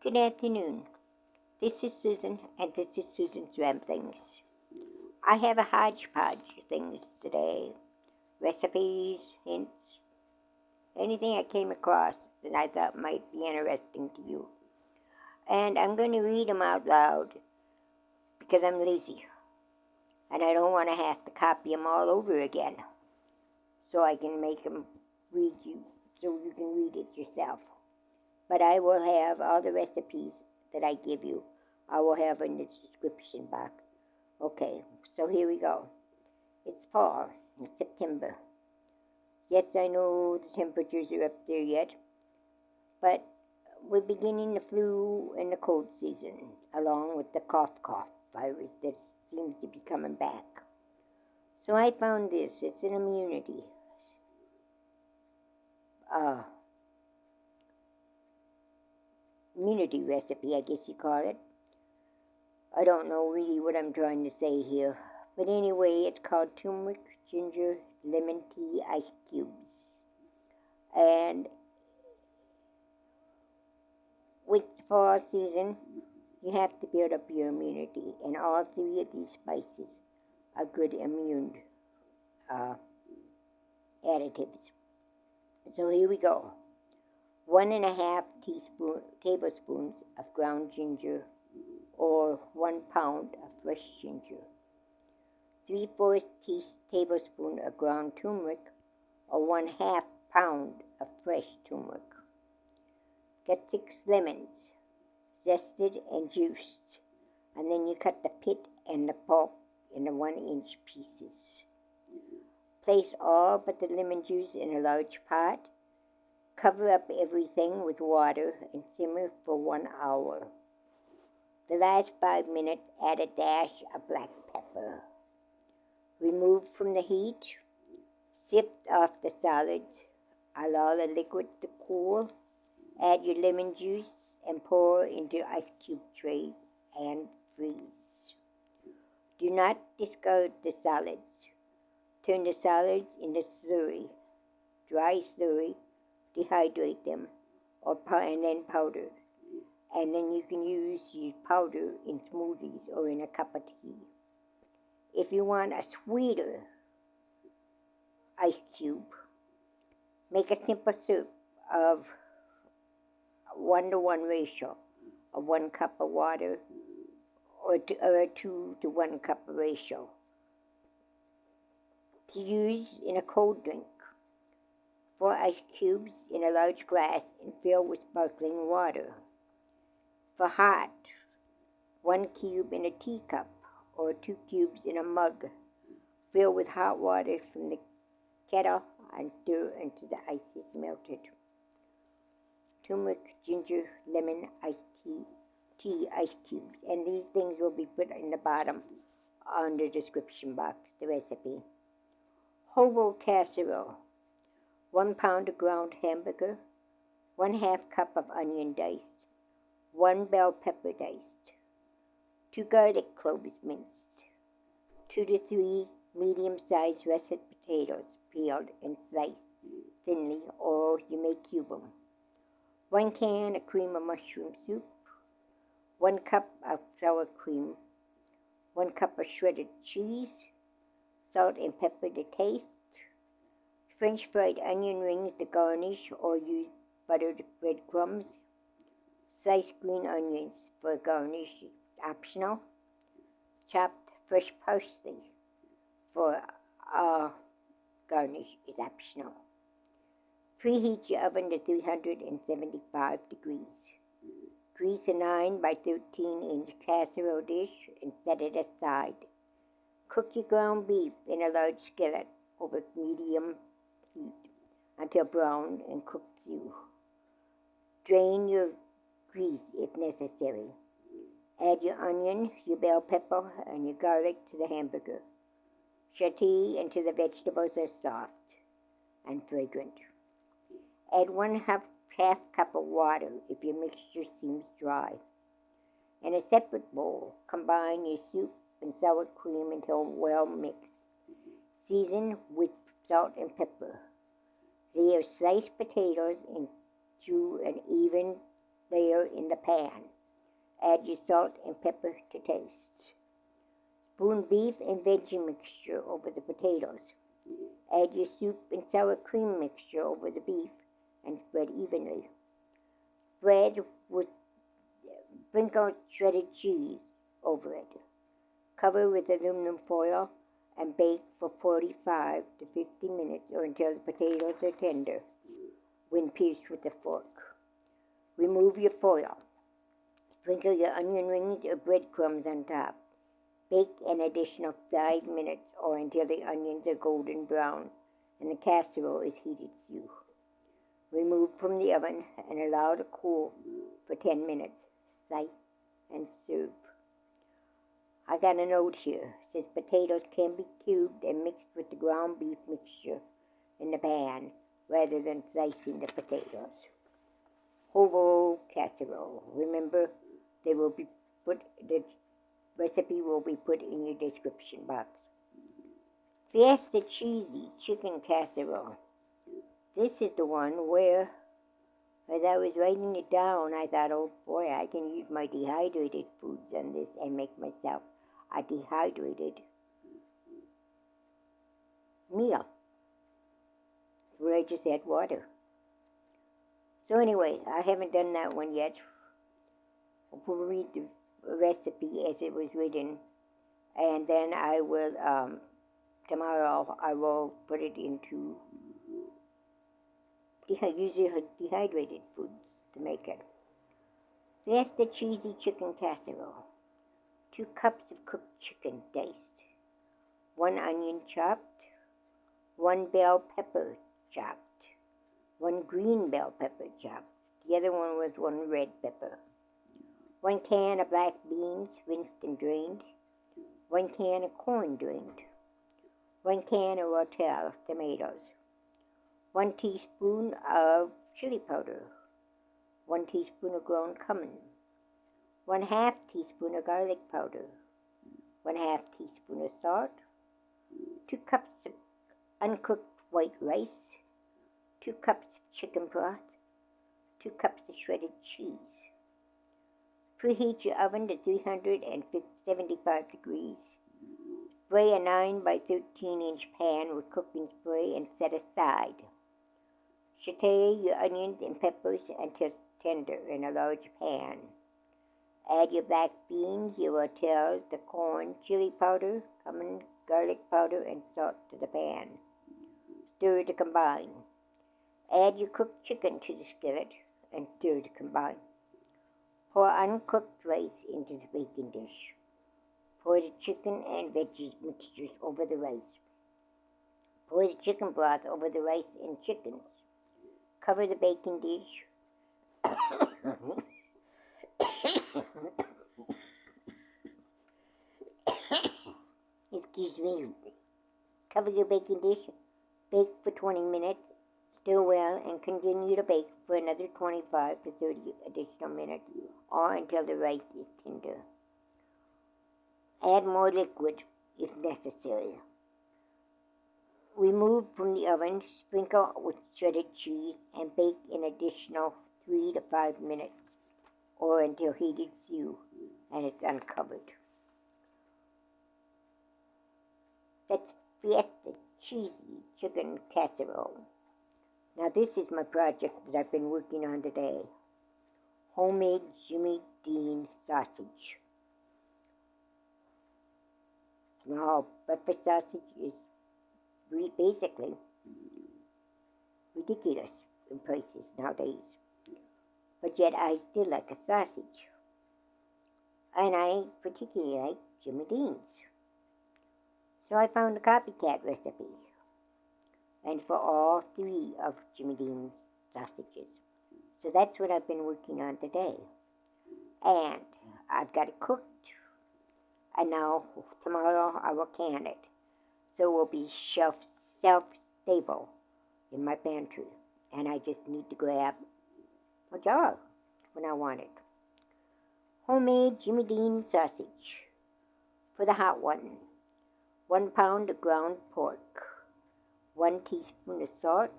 Good afternoon. This is Susan, and this is Susan's Ramblings. I have a hodgepodge of things today. Recipes, hints, anything I came across that I thought might be interesting to you. And I'm going to read them out loud because I'm lazy. And I don't want to have to copy them all over again. So I can make them read you, so you can read it yourself. But I will have all the recipes that I give you, I will have in the description box. Okay, so here we go. It's fall, it's September. Yes, I know the temperatures are up there yet, but we're beginning the flu and the cold season, along with the cough virus that seems to be coming back. So I found this. It's an immunity recipe, I guess you call it. I don't know really what I'm trying to say here. But anyway, it's called Tumeric Ginger Lemon Tea Ice Cubes. And with fall season, you have to build up your immunity. And all three of these spices are good immune additives. So here we go. 1.5 tablespoons of ground ginger, or 1 pound of fresh ginger. 3/4 tablespoon of ground turmeric, or 1/2 pound of fresh turmeric. Get 6 lemons, zested and juiced, and then you cut the pith and the pulp into 1-inch pieces. Place all but the lemon juice in a large pot. Cover up everything with water and simmer for 1 hour. The last 5 minutes, add a dash of black pepper. Remove from the heat. Sift off the solids. Allow the liquid to cool. Add your lemon juice and pour into ice cube trays and freeze. Do not discard the solids. Turn the solids into slurry, dry slurry. Dehydrate them, and then powder. And then you can use your powder in smoothies or in a cup of tea. If you want a sweeter ice cube, make a simple syrup of 1-to-1 ratio of 1 cup of water, or a 2-to-1 cup ratio, to use in a cold drink. 4 ice cubes in a large glass and fill with sparkling water. For hot, 1 cube in a teacup, or 2 cubes in a mug. Fill with hot water from the kettle and stir until the ice is melted. Turmeric, ginger, lemon, tea ice cubes. And these things will be put in the bottom on the description box, the recipe. Whole casserole. 1 pound of ground hamburger, 1/2 cup of onion diced, 1 bell pepper diced, 2 garlic cloves minced, 2 to 3 medium-sized russet potatoes peeled and sliced thinly, or you may cube them, 1 can of cream of mushroom soup, 1 cup of sour cream, 1 cup of shredded cheese, salt and pepper to taste, French fried onion rings to garnish, or use buttered breadcrumbs. Sliced green onions for garnish, optional. Chopped fresh parsley for garnish is optional. Preheat your oven to 375 degrees. Grease a 9 by 13-inch casserole dish and set it aside. Cook your ground beef in a large skillet over medium heat until brown and cooked through. Drain your grease if necessary. Add your onion, your bell pepper, and your garlic to the hamburger. Saute until the vegetables are soft and fragrant. Add 1/2 cup of water if your mixture seems dry. In a separate bowl, combine your soup and sour cream until well mixed. Season with salt and pepper. Layer sliced potatoes into an even layer in the pan. Add your salt and pepper to taste. Spoon beef and veggie mixture over the potatoes. Add your soup and sour cream mixture over the beef and spread evenly. Sprinkle shredded cheese over it. Cover with aluminum foil and bake for 45 to 50 minutes or until the potatoes are tender when pierced with a fork. Remove your foil. Sprinkle your onion rings or breadcrumbs on top. Bake an additional 5 minutes or until the onions are golden brown and the casserole is heated through. Remove from the oven and allow to cool for 10 minutes. Slice and serve. I got a note here. It says potatoes can be cubed and mixed with the ground beef mixture in the pan rather than slicing the potatoes. Hobo casserole. Remember, the recipe will be put in your description box. Fiesta cheesy chicken casserole. This is the one where, as I was writing it down, I thought, oh boy, I can use my dehydrated foods on this and make myself a dehydrated meal where I just add water. So anyway, I haven't done that one yet. We'll read the recipe as it was written, and then I will, tomorrow I will put it into usually dehydrated foods to make it. Fiesta cheesy chicken casserole. 2 cups of cooked chicken diced. 1 onion chopped. 1 bell pepper chopped. 1 green bell pepper chopped. The other one was 1 red pepper. 1 can of black beans rinsed and drained. 1 can of corn drained. 1 can of raw tomatoes. 1 teaspoon of chili powder. 1 teaspoon of ground cumin. 1/2 teaspoon of garlic powder. 1/2 teaspoon of salt. 2 cups of uncooked white rice. 2 cups of chicken broth. 2 cups of shredded cheese. Preheat your oven to 375 degrees. Spray a 9 by 13-inch pan with cooking spray and set aside. Saute your onions and peppers until tender in a large pan. Add your black beans, your rotels, the corn, chili powder, cumin, garlic powder, and salt to the pan. Stir to combine. Add your cooked chicken to the skillet and stir to combine. Pour uncooked rice into the baking dish. Pour the chicken and veggies mixtures over the rice. Pour the chicken broth over the rice and chickens. Cover the baking dish. Excuse me. Cover your baking dish. Bake for 20 minutes. Stir well and continue to bake for another 25 to 30 additional minutes or until the rice is tender. Add more liquid if necessary. Remove from the oven, sprinkle with shredded cheese, and bake an additional 3 to 5 minutes or until heated through and it's uncovered. That's Fiesta cheesy chicken casserole. Now this is my project that I've been working on today. Homemade Jimmy Dean sausage. Now, breakfast sausage is basically ridiculous in prices nowadays. But yet I still like a sausage. And I particularly like Jimmy Dean's. So I found a copycat recipe. And for all 3 of Jimmy Dean's sausages. So that's what I've been working on today. And I've got it cooked. And now, tomorrow, I will can it. So it will be shelf-stable in my pantry. And I just need to grab a jar when I want it. Homemade Jimmy Dean sausage. For the hot one, 1 pound of ground pork. 1 teaspoon of salt.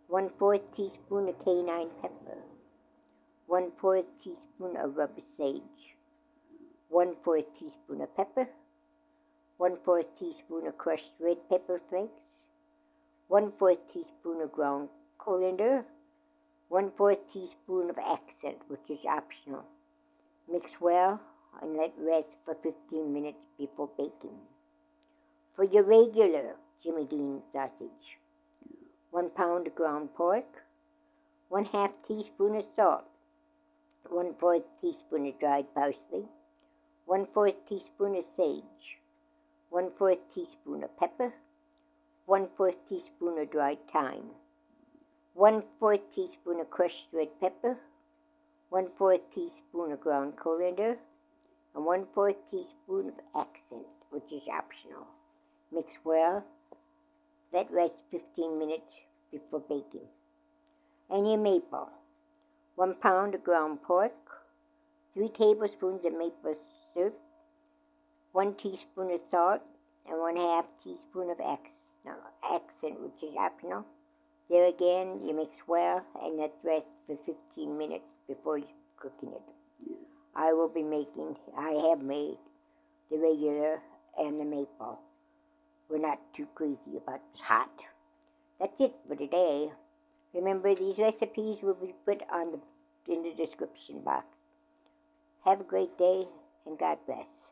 1/4 teaspoon of cayenne pepper. 1/4 teaspoon of rubber sage, 1/4 teaspoon of pepper, 1/4 teaspoon of crushed red pepper flakes, 1/4 teaspoon of ground coriander, 1/4 teaspoon of accent, which is optional. Mix well and let rest for 15 minutes before baking. For your regular Jimmy Dean sausage, 1 pound of ground pork, 1/2 teaspoon of salt, 1/4 teaspoon of dried parsley, 1/4 teaspoon of sage, 1/4 teaspoon of pepper, 1/4 teaspoon of dried thyme, 1/4 teaspoon of crushed red pepper, 1/4 teaspoon of ground coriander, and 1/4 teaspoon of accent, which is optional. Mix well. Let rest 15 minutes before baking. And your maple, 1 pound of ground pork, 3 tablespoons of maple syrup, 1 teaspoon of salt, and 1/2 teaspoon of accent, which is optional. There again, you mix well and let rest for 15 minutes before cooking it. I have made the regular and the maple. We're not too crazy about hot. That's it for today. Remember, these recipes will be put in the description box. Have a great day, and God bless.